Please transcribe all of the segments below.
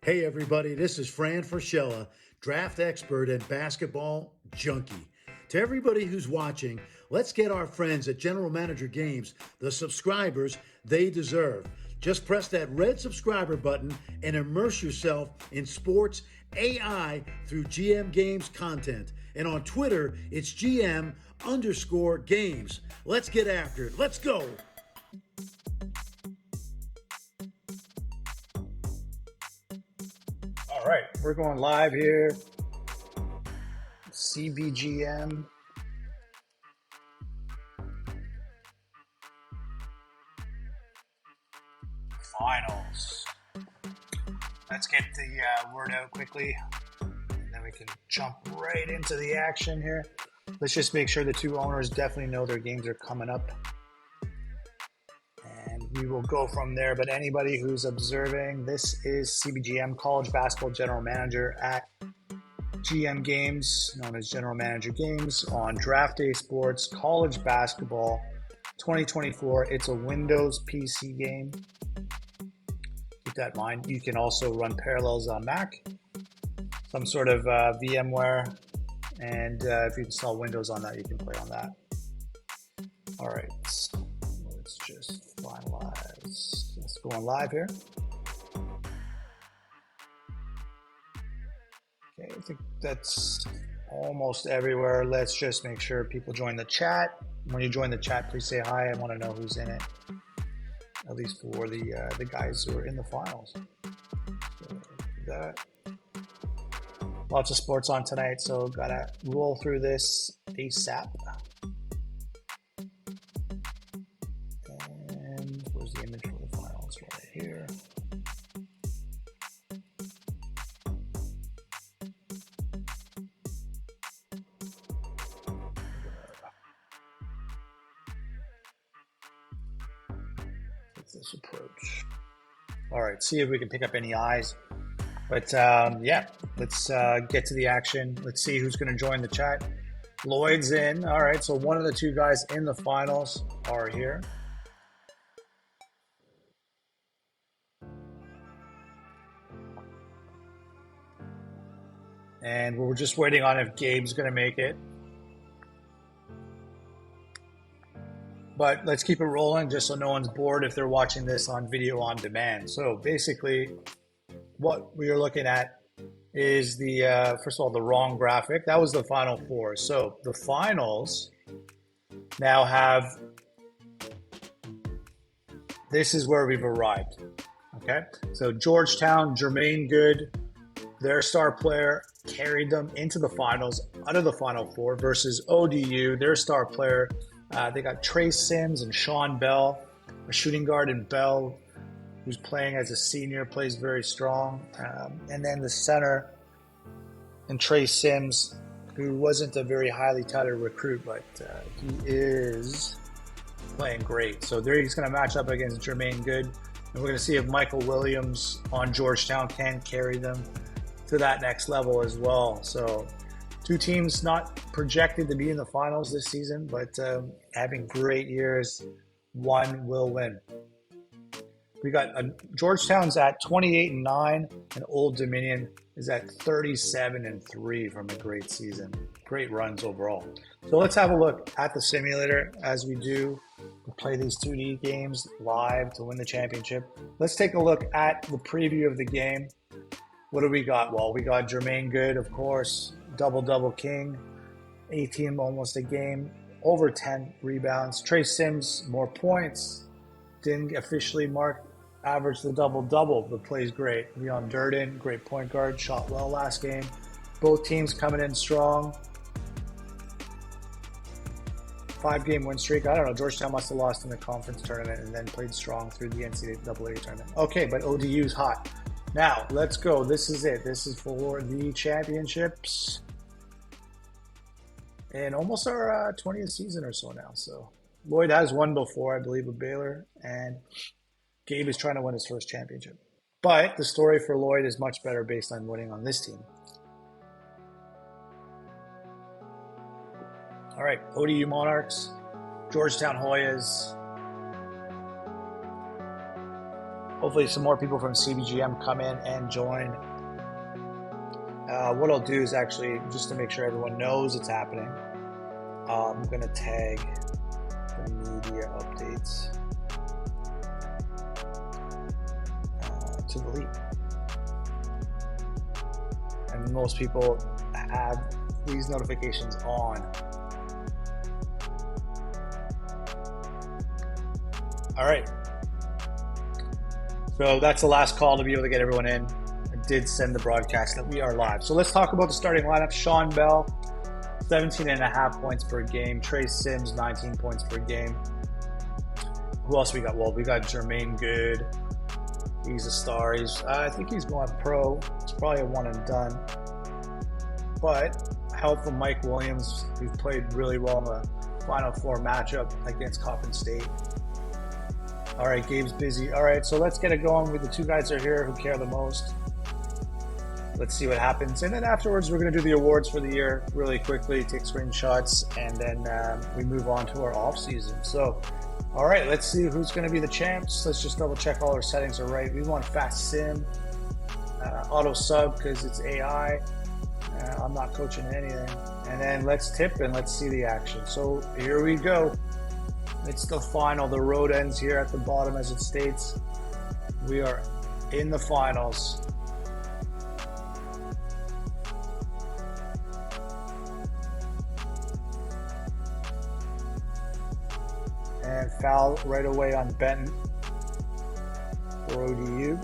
Hey everybody, this is Fran Fraschella, draft expert and basketball junkie. To everybody who's watching, let's get our friends at General Manager Games the subscribers they deserve. Just press that red subscriber button and immerse yourself in sports AI through GM Games content. And on Twitter, it's GM_games. Let's get after it. Let's go. All right, we're going live here. CBGM. Finals. Let's get the word out quickly, and then we can jump right into the action here. Let's just make sure the two owners definitely know their games are coming up, and we will go from there. But anybody who's observing, this is CBGM, College Basketball General Manager at GM Games, known as General Manager Games, on Draft Day Sports, College Basketball 2024. It's a Windows PC game. Keep that in mind. You can also run Parallels on Mac, some sort of VMware, and if you install Windows on that, you can play on that. All right, let's just finalize. Let's go on live here. Okay, I think that's almost everywhere. Let's just make sure people join the chat. When you join the chat, please say hi. I want to know who's in it, at least for the guys who are in the finals. So that. Lots of sports on tonight, so gotta roll through this ASAP. And where's the image for the finals? Right here. This approach. All right, see if we can pick up any eyes. But yeah, let's get to the action. Let's see who's going to join the chat. Lloyd's in. All right, so one of the two guys in the finals are here. And we're just waiting on if Gabe's going to make it. But let's keep it rolling just so no one's bored if they're watching this on video on demand. So basically, what we are looking at is the, first of all, the wrong graphic. That was the Final Four. So the finals now have, this is where we've arrived. Okay. So Georgetown, Jermaine Good, their star player, carried them into the finals, out of the Final Four, versus ODU, their star player. They got Trey Sims and Sean Bell, a shooting guard in Bell, who's playing as a senior, plays very strong. And then the center and Trey Sims, who wasn't a very highly touted recruit, but he is playing great. So there he's going to match up against Jermaine Good. And we're going to see if Michael Williams on Georgetown can carry them to that next level as well. So two teams not projected to be in the finals this season, but having great years. One will win. We got Georgetown's at 28-9, and Old Dominion is at 37-3 from a great season. Great runs overall. So let's have a look at the simulator as we do. We play these 2D games live to win the championship. Let's take a look at the preview of the game. What do we got? Well, we got Jermaine Good, of course, double-double king, 18 almost a game, over 10 rebounds. Trey Sims, more points, didn't officially average the double-double, but plays great. Leon Durden, great point guard, shot well last game. Both teams coming in strong. 5-game win streak. I don't know, Georgetown must have lost in the conference tournament and then played strong through the NCAA tournament. Okay, but ODU's hot. Now, let's go. This is it. This is for the championships. And almost our 20th season or so now. So Lloyd has won before, I believe, with Baylor. And Gabe is trying to win his first championship. But the story for Lloyd is much better based on winning on this team. All right, ODU Monarchs, Georgetown Hoyas. Hopefully some more people from CBGM come in and join. What I'll do is actually, just to make sure everyone knows it's happening, I'm going to tag the media updates to the league. And most people have these notifications on. All right. So that's the last call to be able to get everyone in. I did send the broadcast that we are live. So let's talk about the starting lineup. Sean Bell, 17.5 points per game. Trey Sims, 19 points per game. Who else we got? Well, we got Jermaine Good. He's a star. I think he's going pro. It's probably a one and done. But help from Mike Williams, who's played really well in the Final Four matchup against Coppin State. All right, Gabe's busy. All right, so let's get it going with the two guys that are here who care the most. Let's see what happens. And then afterwards, we're going to do the awards for the year really quickly, take screenshots, and then we move on to our off season. So, all right, let's see who's going to be the champs. Let's just double check all our settings are right. We want fast sim, auto sub because it's AI. I'm not coaching anything. And then let's tip and let's see the action. So here we go. It's the final. The road ends here at the bottom as it states. We are in the finals. And foul right away on Benton for ODU.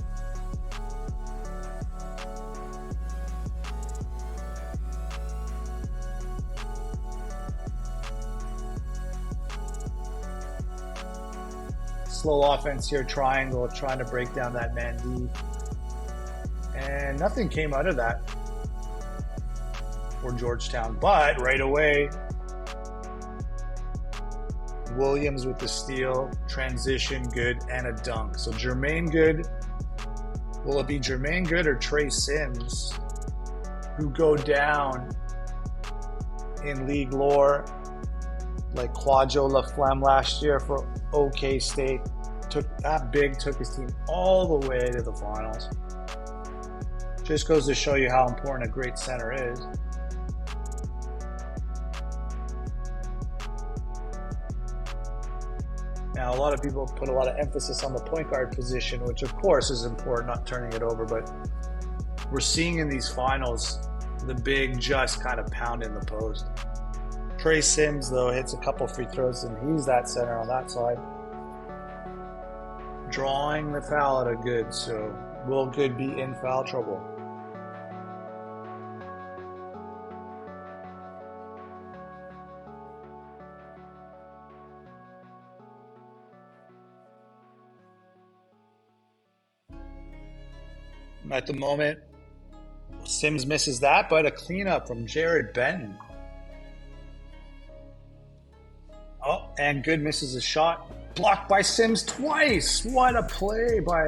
Slow offense here, triangle, trying to break down that man D. And nothing came out of that for Georgetown. But right away, Williams with the steal, transition, good, and a dunk. So Jermaine Good, will it be Jermaine Good or Trey Sims who go down in league lore like Quadjo LaFlemme last year for OK State? Took his team all the way to the finals. Just goes to show you how important a great center is. Now, a lot of people put a lot of emphasis on the point guard position, which of course is important, not turning it over, but we're seeing in these finals the big just kind of pound in the post. Trey Sims, though, hits a couple free throws, and he's that center on that side. Drawing the foul out of Good, so will Good be in foul trouble? At the moment, Sims misses that, but a cleanup from Jared Benton. Oh, and Good misses a shot. Blocked by Sims twice. What a play by,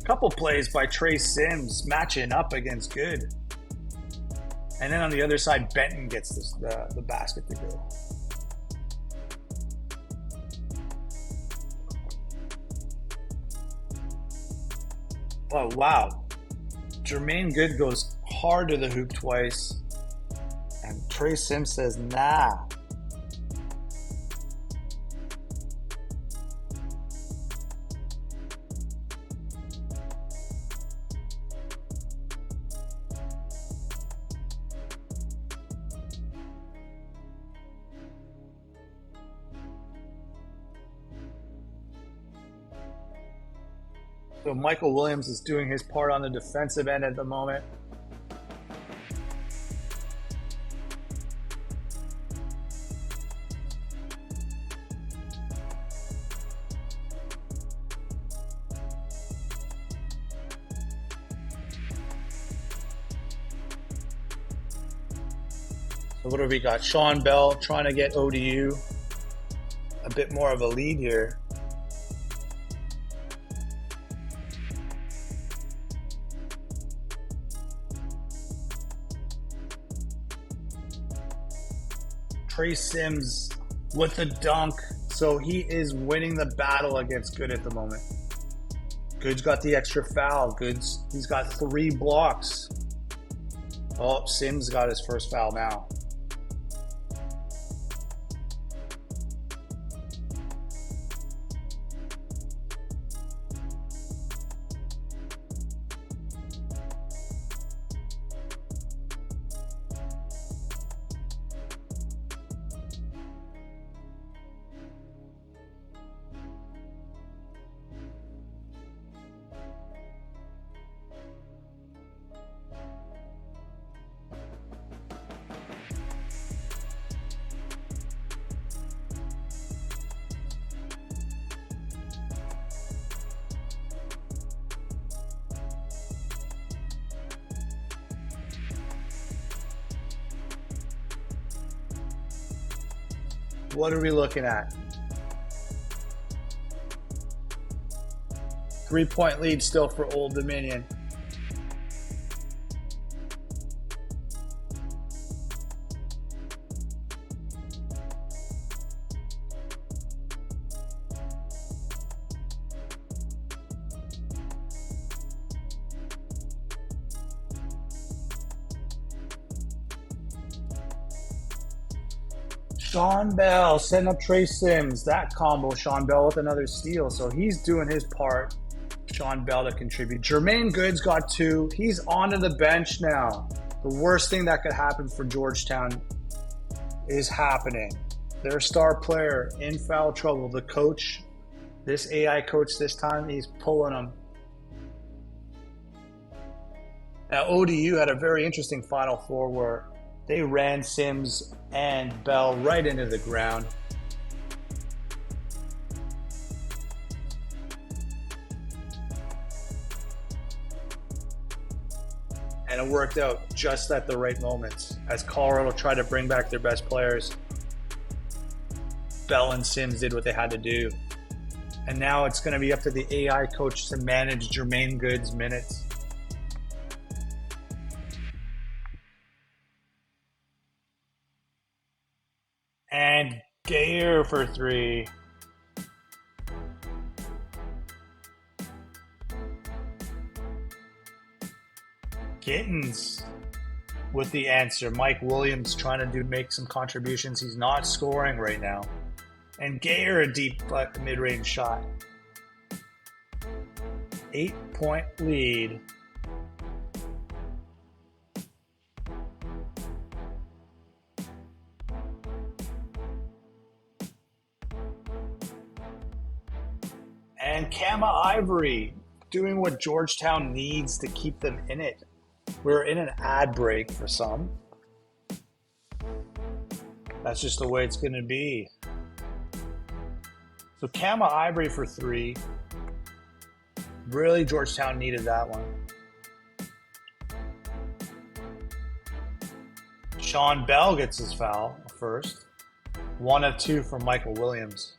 couple plays by Trey Sims matching up against Good. And then on the other side, Benton gets the basket to go. Oh, wow. Jermaine Good goes hard to the hoop twice. And Trey Sims says, nah. So Michael Williams is doing his part on the defensive end at the moment. So what have we got? Sean Bell trying to get ODU a bit more of a lead here. Trey Sims with the dunk. So he is winning the battle against Good at the moment. Good's got the extra foul. He's got 3 blocks. Oh, Sims got his first foul now. What are we looking at? 3-point lead still for Old Dominion. Sean Bell setting up Trey Sims. That combo, Sean Bell with another steal. So he's doing his part, Sean Bell, to contribute. Jermaine Good's got 2. He's onto the bench now. The worst thing that could happen for Georgetown is happening. Their star player in foul trouble. The coach, this AI coach this time, he's pulling them. Now, ODU had a very interesting Final Four where they ran Sims and Bell right into the ground. And it worked out just at the right moments. As Colorado tried to bring back their best players, Bell and Sims did what they had to do. And now it's going to be up to the AI coach to manage Jermaine Good's minutes. And Gayer for 3. Gittins with the answer. Mike Williams trying to make some contributions. He's not scoring right now. And Gayer a deep mid-range shot. 8-point lead. And Kama Ivory doing what Georgetown needs to keep them in it. We're in an ad break for some. That's just the way it's going to be. So Kama Ivory for 3. Really, Georgetown needed that one. Sean Bell gets his foul first. 1 of 2 from Michael Williams.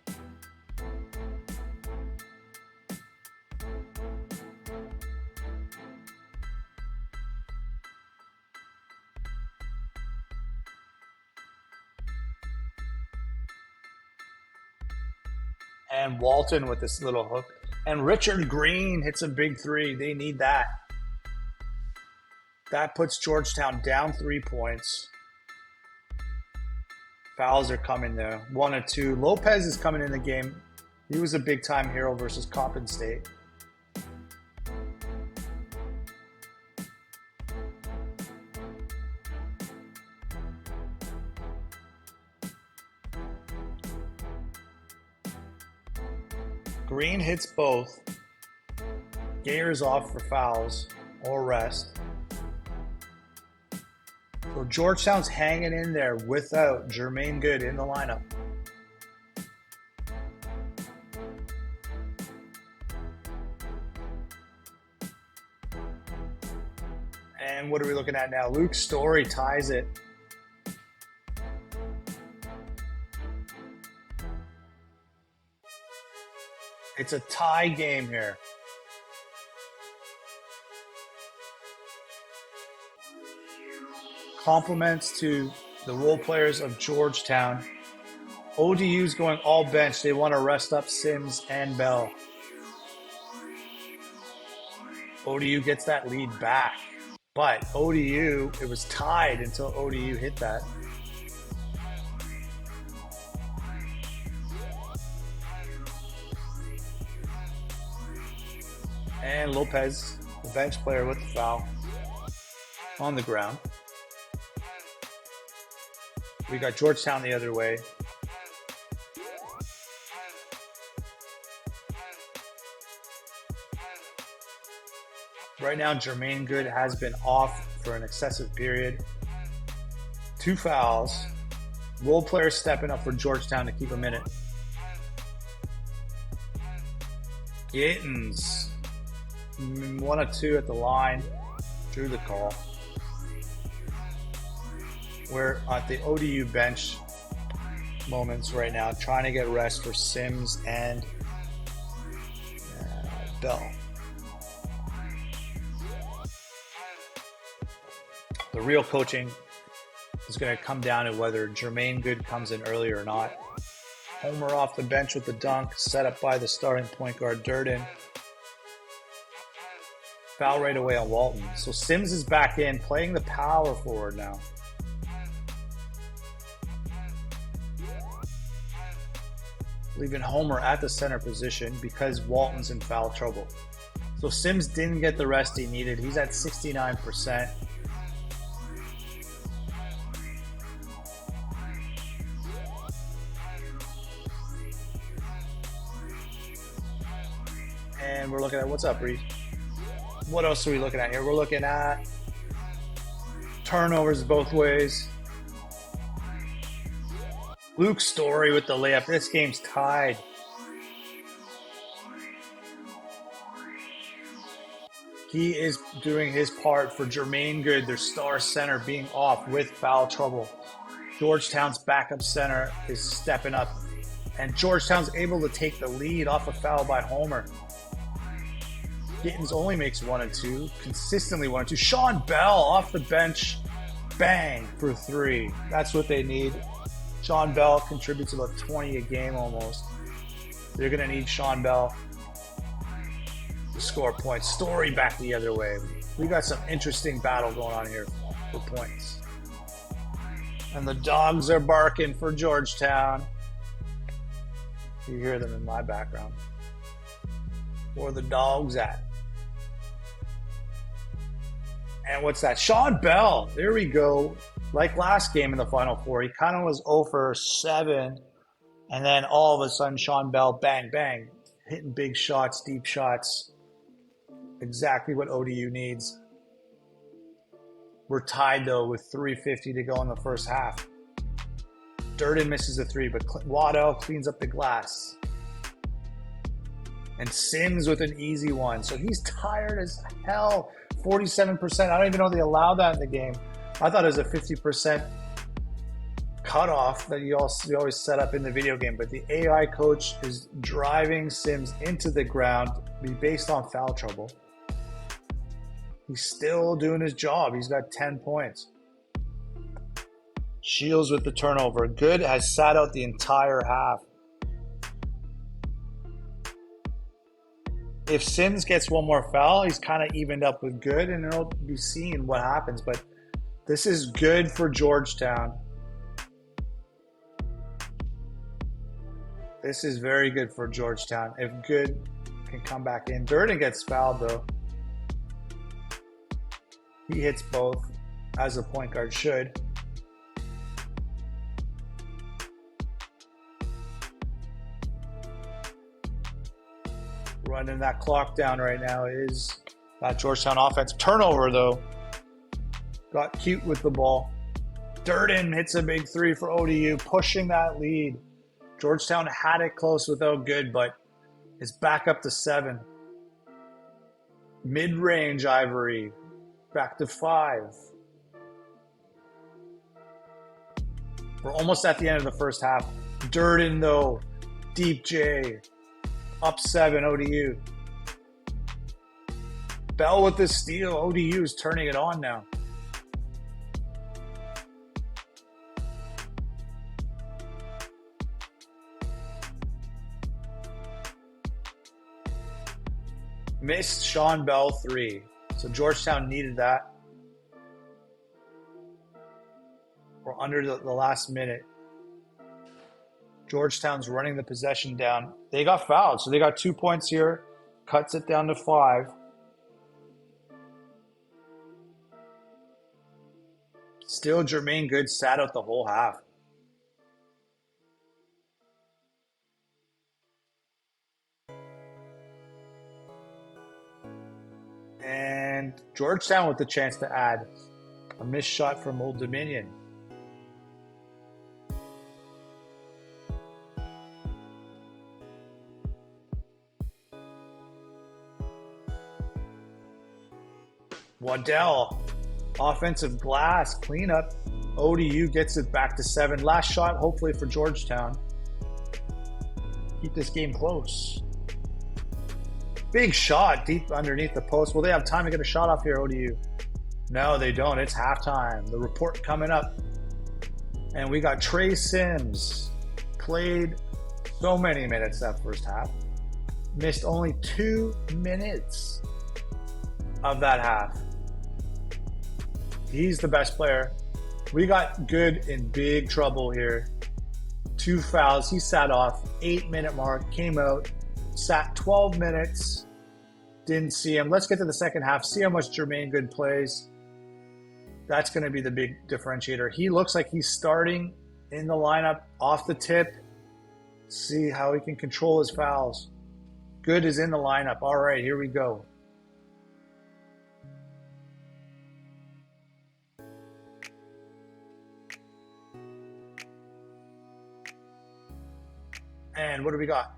And Walton with this little hook. And Richard Green hits a big 3. They need that. That puts Georgetown down 3 points. Fouls are coming there. 1 or 2. Lopez is coming in the game. He was a big-time hero versus Coppin State. Green hits both. Gayer's off for fouls or rest. So Georgetown's hanging in there without Jermaine Good in the lineup. And what are we looking at now? Luke Story ties it. It's a tie game here. Compliments to the role players of Georgetown. ODU's going all bench. They want to rest up Sims and Bell. ODU gets that lead back. But ODU, it was tied until ODU hit that. And Lopez, the bench player with the foul, on the ground. We got Georgetown the other way. Right now, Jermaine Good has been off for an excessive period. 2 fouls. Role players stepping up for Georgetown to keep him in it. Gittins, 1 of 2 at the line, drew the call. We're at the ODU bench moments right now, trying to get rest for Sims and Bell. The real coaching is going to come down to whether Jermaine Good comes in early or not. Homer off the bench with the dunk, set up by the starting point guard, Durden. Foul right away on Walton. So Sims is back in, playing the power forward now. Leaving Homer at the center position because Walton's in foul trouble. So Sims didn't get the rest he needed. He's at 69%. And we're looking at, what's up, Reed? What else are we looking at here? We're looking at turnovers both ways. Luke Story with the layup. This game's tied. He is doing his part for Jermaine Good, their star center, being off with foul trouble. Georgetown's backup center is stepping up, and Georgetown's able to take the lead off a foul by Homer. Gittins only makes 1 and 2, consistently 1 and 2. Sean Bell off the bench, bang, for 3. That's what they need. Sean Bell contributes about 20 a game almost. They're going to need Sean Bell to score points. Story back the other way. We got some interesting battle going on here for points. And the dogs are barking for Georgetown. You hear them in my background. Where are the dogs at? And what's that? Sean Bell. There we go. Like last game in the Final Four, he kind of was 0 for 7. And then all of a sudden, Sean Bell, bang, bang, hitting big shots, deep shots. Exactly what ODU needs. We're tied, though, with 3:50 to go in the first half. Durden misses a 3, but Waddell cleans up the glass. And Sims with an easy one. So he's tired as hell. 47%. I don't even know they allow that in the game. I thought it was a 50% cutoff that you always set up in the video game. But the AI coach is driving Sims into the ground based on foul trouble. He's still doing his job. He's got 10 points. Shields with the turnover. Good has sat out the entire half. If Sims gets one more foul, he's kind of evened up with Good, and it'll be seen what happens. But this is good for Georgetown. This is very good for Georgetown. If Good can come back in. Durden gets fouled, though. He hits both, as a point guard should. Running that clock down right now is that Georgetown offense. Turnover, though. Got cute with the ball. Durden hits a big 3 for ODU, pushing that lead. Georgetown had it close without Good, but it's back up to 7. Mid-range, Ivory. Back to 5. We're almost at the end of the first half. Durden, though. Deep J. Up 7, ODU. Bell with the steal. ODU is turning it on now. Missed Sean Bell 3. So Georgetown needed that. We're under the last minute. Georgetown's running the possession down. They got fouled, so they got 2 points here. Cuts it down to 5. Still, Jermaine Good sat out the whole half. And Georgetown with the chance to add. A missed shot from Old Dominion. Waddell, offensive glass, cleanup. ODU gets it back to 7. Last shot, hopefully, for Georgetown. Keep this game close. Big shot deep underneath the post. Will they have time to get a shot off here, ODU? No, they don't. It's halftime. The report coming up. And we got Trey Sims. Played so many minutes that first half. Missed only 2 minutes of that half. He's the best player. We got Good in big trouble here. 2 fouls. He sat off. 8-minute mark. Came out. Sat 12 minutes. Didn't see him. Let's get to the second half. See how much Jermaine Good plays. That's going to be the big differentiator. He looks like he's starting in the lineup off the tip. See how he can control his fouls. Good is in the lineup. All right, here we go. And what do we got?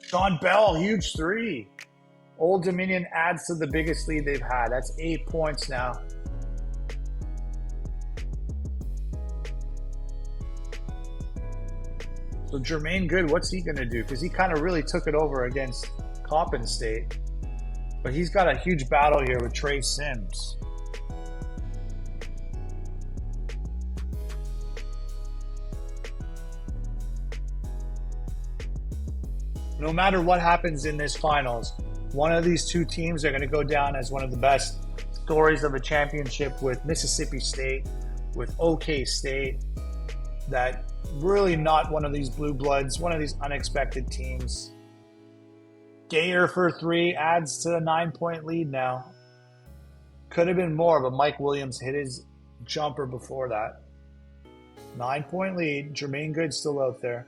Sean Bell, huge 3. Old Dominion adds to the biggest lead they've had. That's 8 points now. So Jermaine Good, what's he going to do? Because he kind of really took it over against Coppin State. But he's got a huge battle here with Trey Sims. No matter what happens in this finals, one of these two teams are going to go down as one of the best stories of a championship, with Mississippi State, with OK State. That really not one of these blue bloods, one of these unexpected teams. Gator for 3 adds to a 9-point lead now. Could have been more, but Mike Williams hit his jumper before that. 9-point lead. Jermaine Good still out there.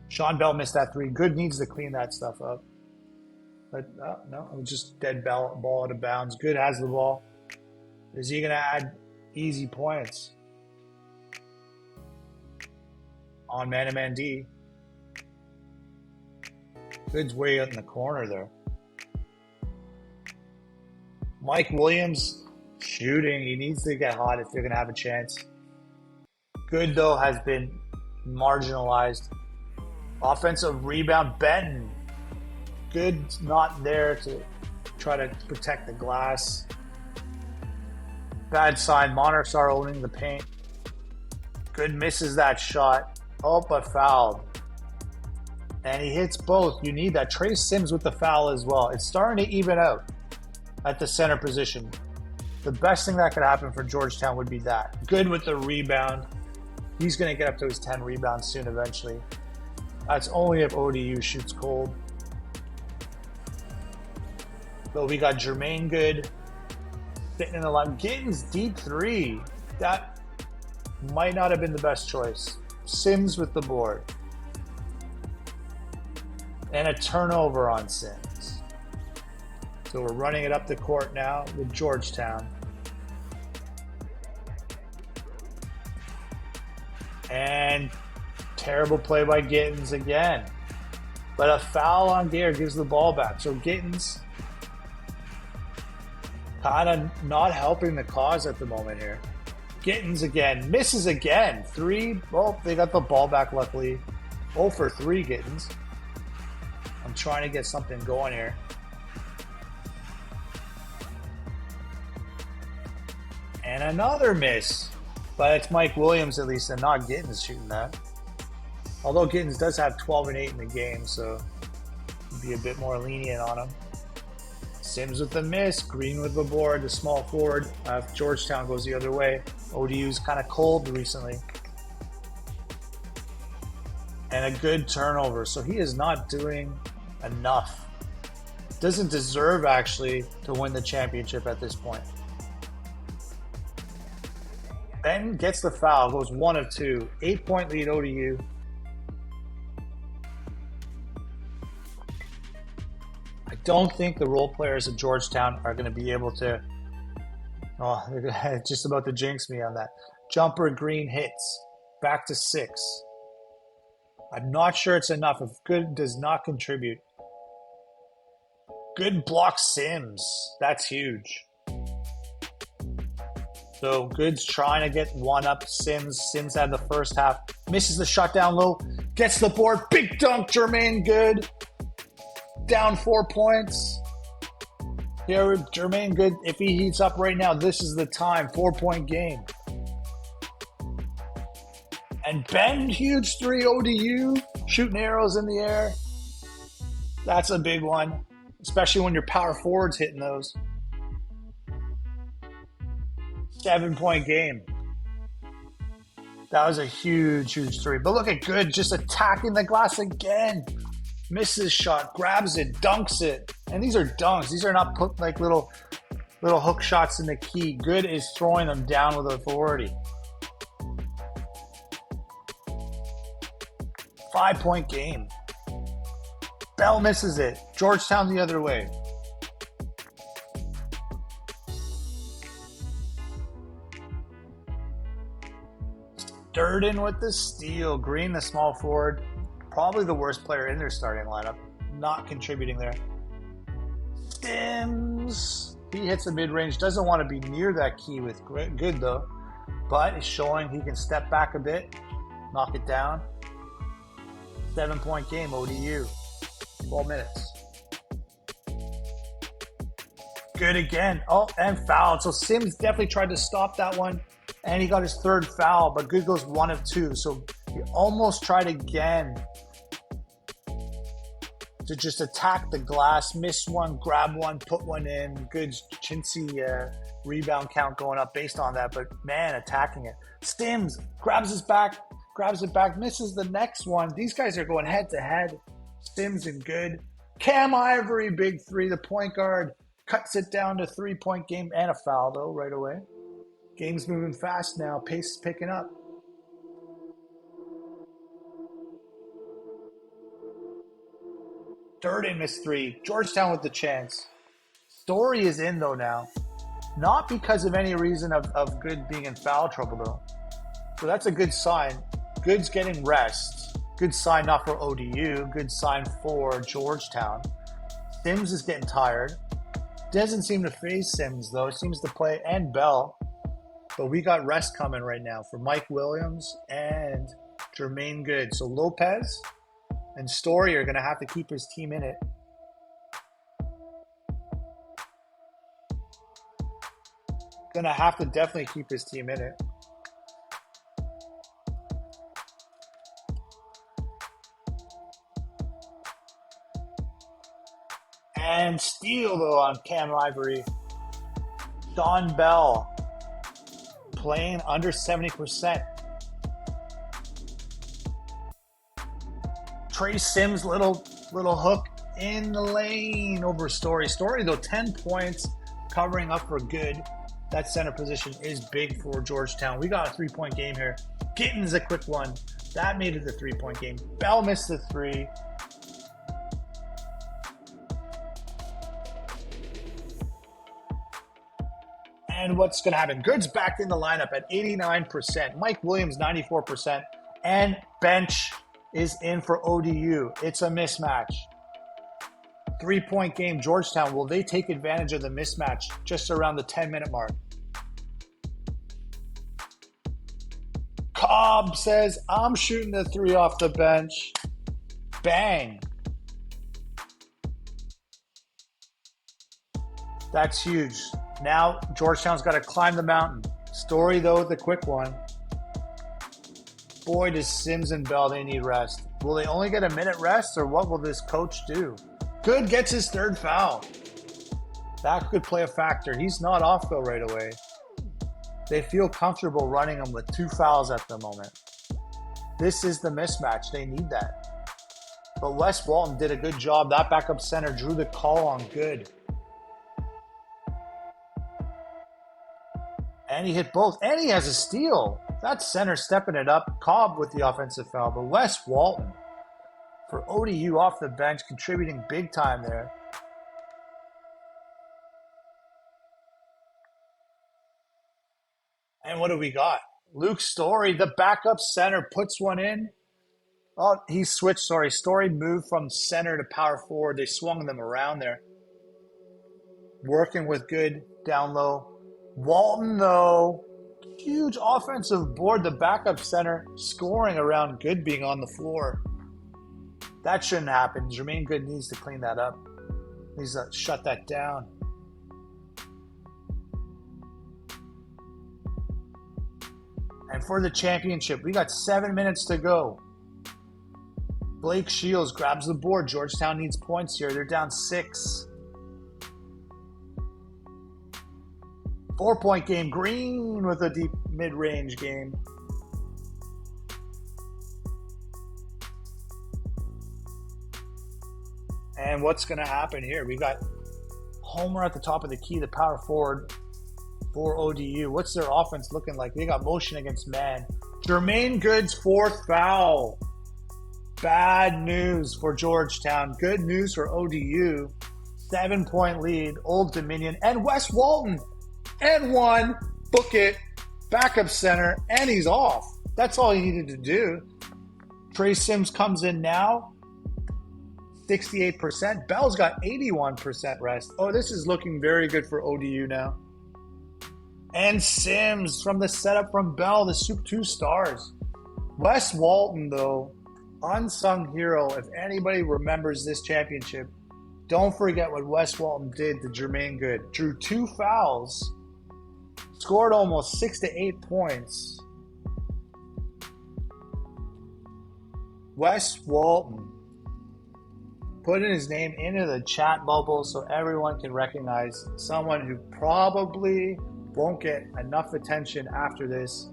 Sean Bell missed that 3. Good needs to clean that stuff up. But no, it was just dead ball out of bounds. Good has the ball. Is he going to add easy points? On man-to-man D. Good's way out in the corner there. Mike Williams shooting. He needs to get hot if they're going to have a chance. Good, though, has been marginalized. Offensive rebound, Benton. Good's not there to try to protect the glass. Bad sign. Monarchs are owning the paint. Good misses that shot. Oh, but fouled. And he hits both. You need that. Trey Sims with the foul as well. It's starting to even out at the center position. The best thing that could happen for Georgetown would be that. Good with the rebound. He's going to get up to his 10 rebounds soon eventually. That's only if ODU shoots cold. So we got Jermaine Good sitting in the line. Gittins deep 3. That might not have been the best choice. Sims with the board. And a turnover on Sims. So we're running it up the court now with Georgetown. And terrible play by Gittins again. But a foul on Gator gives the ball back. So Gittins kind of not helping the cause at the moment here. Gittins again. Misses again. 3. Well, they got the ball back luckily. 0 for 3 Gittins. I'm trying to get something going here. And another miss. But it's Mike Williams at least, and not Gittins shooting that. Although Gittins does have 12 and 8 in the game, so be a bit more lenient on him. Sims with the miss, Green with the board, the small forward. If Georgetown goes the other way, ODU's kind of cold recently. And a good turnover, so he is not doing enough. Doesn't deserve, actually, to win the championship at this point. Ben gets the foul, goes 1 of 2. 8-point lead ODU. I don't think the role players at Georgetown are going to be able to... Oh, they're just about to jinx me on that. Jumper Green hits. Back to 6. I'm not sure it's enough if Good does not contribute. Good block Sims. That's huge. So Good's trying to get one up Sims. Sims had the first half. Misses the shot down low. Gets the board. Big dunk, Jermaine Good. Down 4 points. Here, Jermaine Good, if he heats up right now, this is the time. 4-point game. And Ben, huge 3 ODU. Shooting arrows in the air. That's a big one. Especially when your power forward's hitting those. 7-point game. That was a huge, huge 3. But look at Good just attacking the glass again. Misses shot, grabs it, dunks it. And these are dunks. These are not put like little hook shots in the key. Good is throwing them down with authority. 5-point game. Bell misses it. Georgetown the other way. Durden with the steal. Green, the small forward. Probably the worst player in their starting lineup. Not contributing there. Sims. He hits the mid-range. Doesn't want to be near that key with Good, though. But is showing he can step back a bit. Knock it down. 7-point game, ODU. 12 minutes. Good again. Oh, and fouled. So Sims definitely tried to stop that one. And he got his 3rd foul. But Good goes 1 of 2. So he almost tried again to just attack the glass, miss one, grab one, put one in. Good's chintzy rebound count going up based on that, but man, attacking it. Sims grabs it back, misses the next one. These guys are going head to head. Sims and Good. Cam Ivory, big 3, the point guard, cuts it down to 3-point game and a foul though right away. Game's moving fast now, pace is picking up. Durden missed 3. Georgetown with the chance. Story is in, though, now. Not because of any reason of Good being in foul trouble, though. So that's a good sign. Good's getting rest. Good sign not for ODU. Good sign for Georgetown. Sims is getting tired. Doesn't seem to phase Sims, though. Seems to play, and Bell. But we got rest coming right now for Mike Williams and Jermaine Good. So Lopez and Story are going to have to keep his team in it. Going to have to definitely keep his team in it. And steal, though, on Cam Ivory. Don Bell playing under 70%. Trey Sims, little hook in the lane over Story. Story, though, 10 points, covering up for Good. That center position is big for Georgetown. We got a 3-point game here. Gittins a quick one. That made it the 3-point game. Bell missed the 3. And what's going to happen? Good's back in the lineup at 89%. Mike Williams, 94%. And bench is in for ODU. It's a mismatch. 3-point game, Georgetown. Will they take advantage of the mismatch just around the 10-minute mark? Cobb says, I'm shooting the 3 off the bench. Bang. That's huge. Now Georgetown's got to climb the mountain. Story, though, with the quick one. Boy, does Sims and Bell, they need rest. Will they only get a minute rest, or what will this coach do? Good gets his third foul. That could play a factor. He's not off, though, right away. They feel comfortable running him with 2 fouls at the moment. This is the mismatch. They need that. But Wes Walton did a good job. That backup center drew the call on Good. And he hit both. And he has a steal. That center stepping it up. Cobb with the offensive foul. But Wes Walton for ODU off the bench, contributing big time there. And what do we got? Luke Story, the backup center, puts one in. Oh, he switched, sorry. Story moved from center to power forward. They swung them around there. Working with Good down low. Walton, though, huge offensive board. The backup center scoring around Good being on the floor. That shouldn't happen. Jermaine Good needs to clean that up. Needs to shut that down. And for the championship, we got 7 minutes to go. Blake Shields grabs the board. Georgetown needs points here. They're down 6. 4-point game. Green with a deep mid-range game. And what's going to happen here? We got Homer at the top of the key, the power forward for ODU. What's their offense looking like? They got motion against man. Jermaine Good's 4th foul. Bad news for Georgetown. Good news for ODU. 7-point lead. Old Dominion. And Wes Walton. And one. Book it. Backup center. And he's off. That's all he needed to do. Trey Sims comes in now. 68%. Bell's got 81% rest. Oh, this is looking very good for ODU now. And Sims from the setup from Bell, the 2 stars. Wes Walton, though, unsung hero. If anybody remembers this championship, don't forget what Wes Walton did to Jermaine Good. Drew 2 fouls, scored almost 6 to 8 points. Wes Walton, putting his name into the chat bubble so everyone can recognize someone who probably won't get enough attention after this.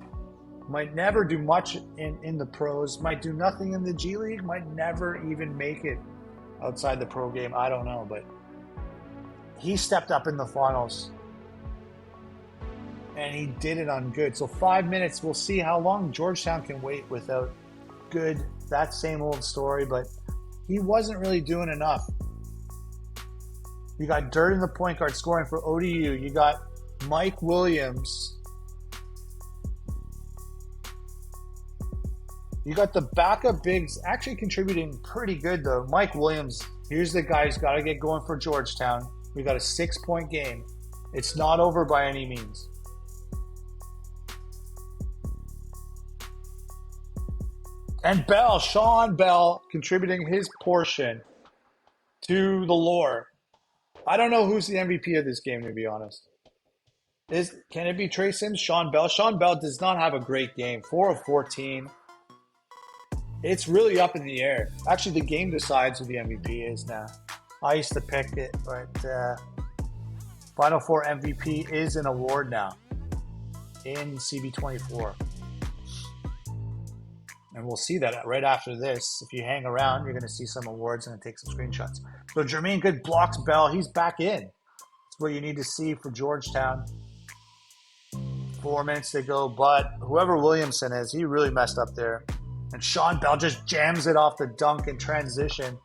Might never do much in the pros. Might do nothing in the G League. Might never even make it outside the pro game. I don't know. But he stepped up in the finals. And he did it on Good. So 5 minutes. We'll see how long Georgetown can wait without Good. That same old story. But he wasn't really doing enough. You got Dirt in the point guard scoring for ODU. You got Mike Williams. You got the backup bigs actually contributing pretty good, though. Mike Williams, here's the guy who's got to get going for Georgetown. We got a 6-point game. It's not over by any means. And Bell, Sean Bell, contributing his portion to the lore. I don't know who's the MVP of this game, to be honest. Can it be Trey Sims? Sean Bell? Sean Bell does not have a great game. 4 of 14. It's really up in the air. Actually, the game decides who the MVP is now. I used to pick it, but Final Four MVP is an award now in CB24. And we'll see that right after this. If you hang around, you're going to see some awards and take some screenshots. So Jermaine Good blocks Bell. He's back in. That's what you need to see for Georgetown. 4 minutes to go, but whoever Williamson is, he really messed up there. And Sean Bell just jams it off the dunk in transition.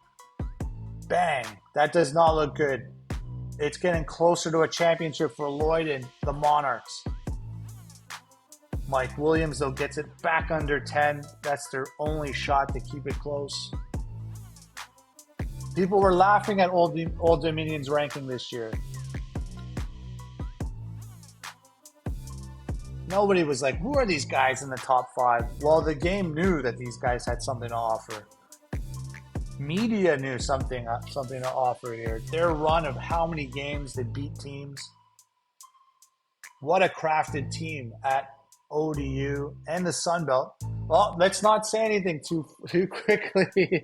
Bang. That does not look good. It's getting closer to a championship for Lloyd and the Monarchs. Mike Williams, though, gets it back under 10. That's their only shot to keep it close. People were laughing at Old Dominion's ranking this year. Nobody was like, who are these guys in the top 5? Well, the game knew that these guys had something to offer. Media knew something to offer here. Their run of how many games they beat teams. What a crafted team at ODU and the Sun Belt. Well, let's not say anything too quickly.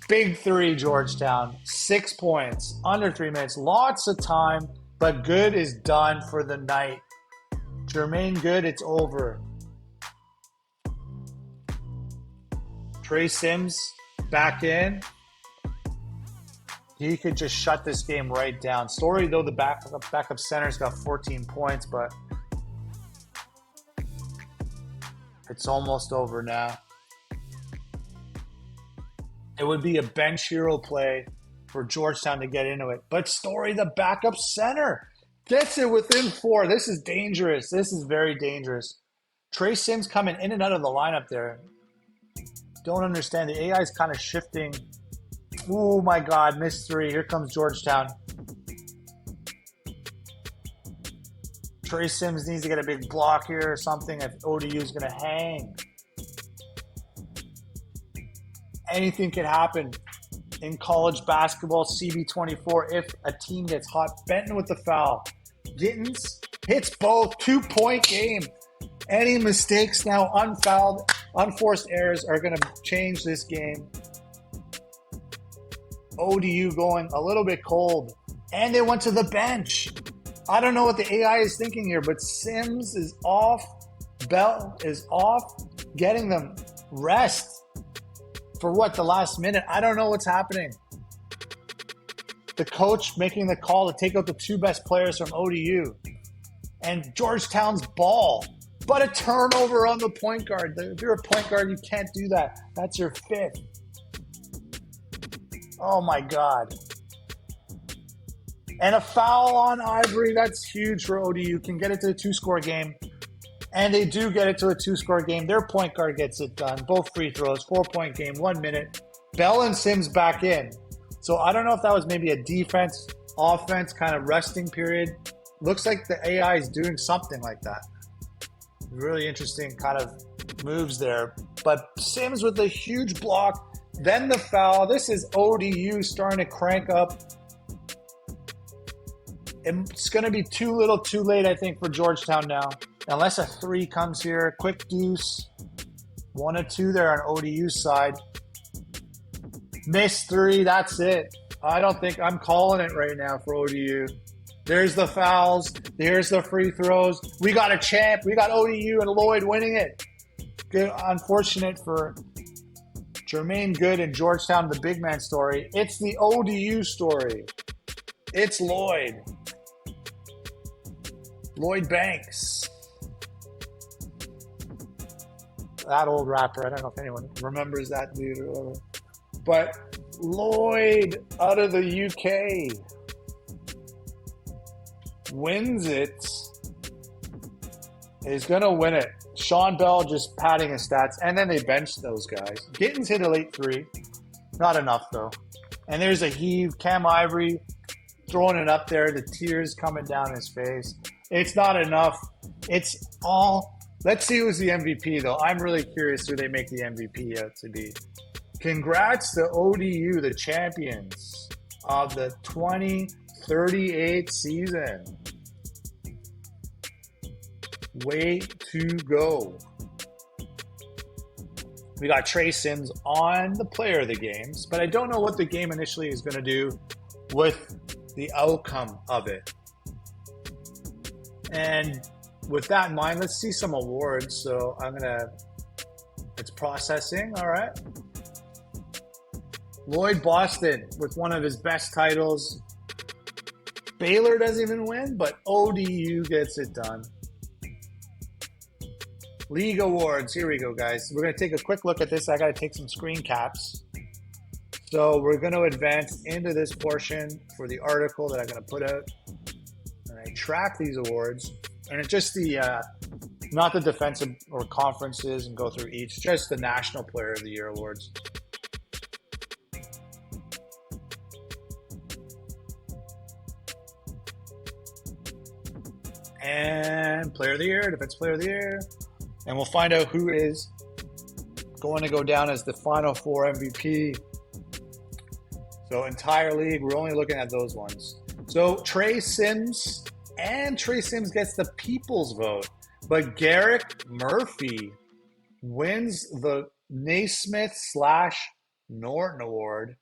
Big three, Georgetown. 6 points, under 3 minutes. Lots of time, but Good is done for the night. Jermaine Good, it's over. Trey Sims back in. He could just shut this game right down. Story, though, the backup center's got 14 points, but it's almost over now. It would be a bench hero play for Georgetown to get into it. But Story, the backup center, gets it within 4. This is dangerous. This is very dangerous. Trey Sims coming in and out of the lineup there. Don't understand. The AI is kind of shifting. Oh, my God. Missed 3. Here comes Georgetown. Trey Sims needs to get a big block here or something if ODU is going to hang. Anything can happen in college basketball, CB24, if a team gets hot. Benton with the foul. Gittins hits both. 2-point game. Any mistakes now, unfouled, unforced errors are going to change this game. ODU going a little bit cold. And they went to the bench. I don't know what the AI is thinking here, but Sims is off. Bell is off. Getting them rest for what, the last minute? I don't know what's happening. The coach making the call to take out the 2 best players from ODU. And Georgetown's ball. But a turnover on the point guard. If you're a point guard, you can't do that. That's your 5th. Oh, my God. And a foul on Ivory. That's huge for ODU. Can get it to a 2-score game. And they do get it to a 2-score game. Their point guard gets it done. Both free throws. 4-point game. 1 minute. Bell and Sims back in. So I don't know if that was maybe a defense, offense kind of resting period. Looks like the AI is doing something like that. Really interesting kind of moves there. But Sims with a huge block. Then the foul. This is ODU starting to crank up. It's going to be too little too late, I think, for Georgetown now. Unless a 3 comes here. Quick deuce. 1 or 2 there on ODU's side. Missed 3. That's it. I don't think I'm calling it right now for ODU. There's the fouls. There's the free throws. We got a champ. We got ODU and Lloyd winning it. Good. Unfortunate for Jermaine Good and Georgetown, the big man story. It's the ODU story. It's Lloyd. Lloyd Banks. That old rapper. I don't know if anyone remembers that dude or whatever. But Lloyd out of the UK wins it. He's going to win it. Sean Bell just padding his stats. And then they benched those guys. Gittins hit a late 3. Not enough, though. And there's a heave. Cam Ivory throwing it up there. The tears coming down his face. It's not enough. It's all. Let's see who's the MVP, though. I'm really curious who they make the MVP out to be. Congrats to ODU, the champions of the 2038 season. Way to go. We got Trey Sims on the player of the games, but I don't know what the game initially is going to do with the outcome of it. And with that in mind, let's see some awards. So it's processing. All right. Lloyd Boston with one of his best titles. Baylor doesn't even win, but ODU gets it done. League awards. Here we go, guys. We're going to take a quick look at this. I got to take some screen caps. So we're going to advance into this portion for the article that I'm going to put out. And I track these awards. And it's just not the defensive or conferences and go through each, just the National Player of the Year awards. And Player of the Year, Defensive Player of the Year. And we'll find out who is going to go down as the Final Four MVP. So entire league, we're only looking at those ones. So Trey Sims And Trey Sims gets the people's vote. But Garrick Murphy wins the Naismith/Norton Award.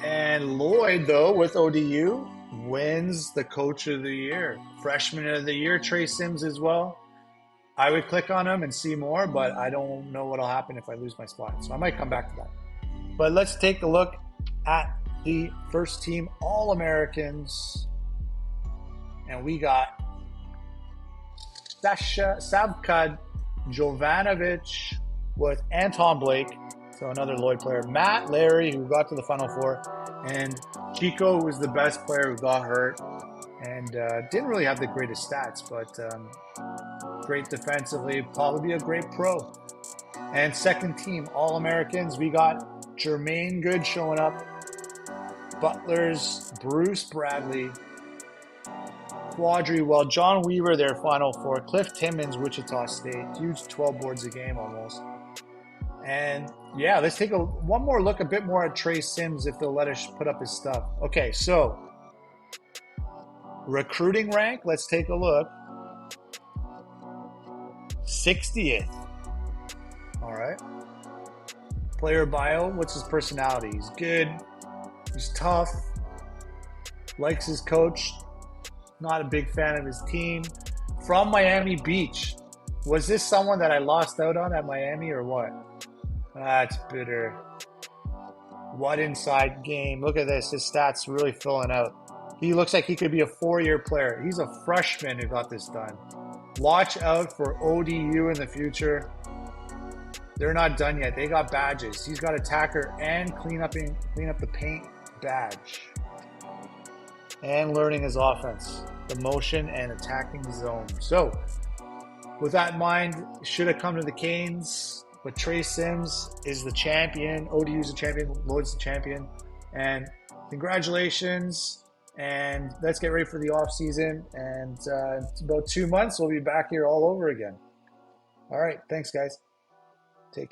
And Lloyd, though, with ODU, wins the Coach of the Year. Freshman of the Year, Trey Sims as well. I would click on him and see more, but I don't know what'll happen if I lose my spot. So I might come back to that. But let's take a look at the first team All-Americans. And we got Savka Jovanovic with Anton Blake, so another Lloyd player, Matt Larry, who got to the Final Four, and Chico, who was the best player who got hurt and didn't really have the greatest stats, but great defensively, probably be a great pro. And second team All-Americans, we got Jermaine Good showing up, Butler's Bruce Bradley, Quadri, well, John Weaver, their Final Four, Cliff Timmons, Wichita State, huge 12 boards a game almost. And yeah, let's take one more look, a bit more at Trey Sims if they'll let us put up his stuff. Okay, so recruiting rank, let's take a look. 60th. All right. Player bio, what's his personality? He's good. He's tough. Likes his coach. Not a big fan of his team. From Miami Beach. Was this someone that I lost out on at Miami or what? That's bitter. What inside game? Look at this. His stats really filling out. He looks like he could be a 4-year player. He's a freshman who got this done. Watch out for ODU in the future. They're not done yet. They got badges. He's got attacker and clean up the paint badge. And learning his offense, the motion and attacking zone. So, with that in mind, should have come to the Canes, but Trey Sims is the champion. ODU's the champion. Lloyd's the champion. And congratulations. And let's get ready for the off season. And it's about 2 months. We'll be back here all over again. All right. Thanks, guys. Take care.